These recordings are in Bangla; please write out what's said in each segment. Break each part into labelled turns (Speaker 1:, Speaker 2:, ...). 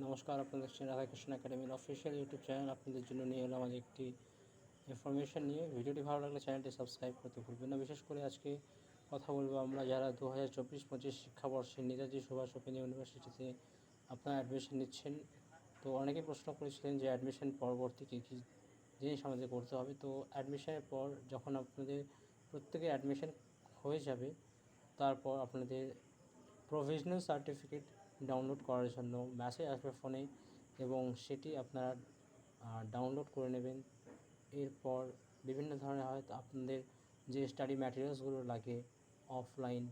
Speaker 1: নমস্কার, আপনাদের দেখছেন রাধাকৃষ্ণ একাডেমির অফিসিয়াল ইউটিউব চ্যানেল। আপনাদের জন্য নিয়ে এলাম আজ একটি ইনফরমেশান নিয়ে। ভিডিওটি ভালো লাগলে চ্যানেলটি সাবস্ক্রাইব করতে ভুলবেন না। বিশেষ করে আজকে কথা বলবো আমরা যারা 2024-25 শিক্ষাবর্ষে নেতাজি সুভাষ ওপেন ইউনিভার্সিটিতে আপনারা অ্যাডমিশন নিচ্ছেন। তো অনেকেই প্রশ্ন করেছিলেন যে অ্যাডমিশন পরবর্তী কী কী জিনিস আমাদের করতে হবে। তো অ্যাডমিশনের পর যখন আপনাদের প্রত্যেকের অ্যাডমিশন হয়ে যাবে, তারপর আপনাদের প্রভিশনাল সার্টিফিকেট ডাউনলোড করার জন্য মেসেজ আসবে ফোনে এবং সেটি আপনারা ডাউনলোড করে নেবেন। এরপর বিভিন্ন ধরনের হয়তো আপনাদের যে স্টাডি ম্যাটেরিয়ালসগুলো লাগে অফলাইন,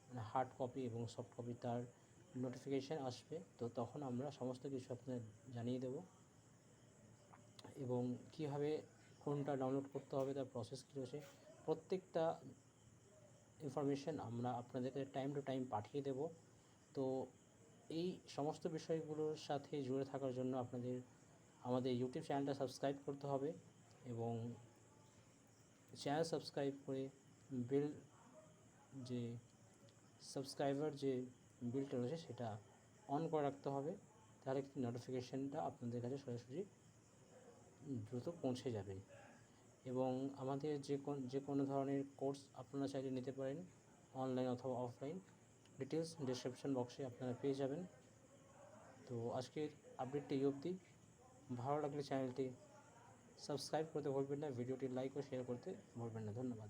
Speaker 1: মানে হার্ড কপি এবং সফট কপি, তার নোটিফিকেশান আসবে। তো তখন আমরা সমস্ত কিছু আপনাদের জানিয়ে দেব এবং কীভাবে কোনটা ডাউনলোড করতে হবে, তার প্রসেস কী রয়েছে, প্রত্যেকটা ইনফরমেশান আমরা আপনাদেরকে টাইম টু টাইম পাঠিয়ে দেব। তো এই সমস্ত বিষয়গুলোর সাথে জুড়ে থাকার জন্য আমাদের ইউটিউব চ্যানেলটা সাবস্ক্রাইব করতে হবে এবং চ্যানেল সাবস্ক্রাইব করে বিল যে সাবস্ক্রাইবার যে বিলটা রয়েছে সেটা অন করে রাখতে হবে। তাহলে কিন্তু নোটিফিকেশানটা আপনাদের কাছে সরাসরি দ্রুত পৌঁছে যাবে। এবং আমাদের যে কোনো ধরনের কোর্স আপনারা চাইলে নিতে পারেন, অনলাইন অথবা অফলাইন। ডিটেলস ডেসক্রিপশন বক্সে আপনারা পেয়ে যাবেন। তো আজকের আপডেটটি এই অবধি। ভালো লাগলে চ্যানেলটি সাবস্ক্রাইব করতে ভুলবেন না, ভিডিওটি লাইক ও শেয়ার করতে ভুলবেন না। ধন্যবাদ।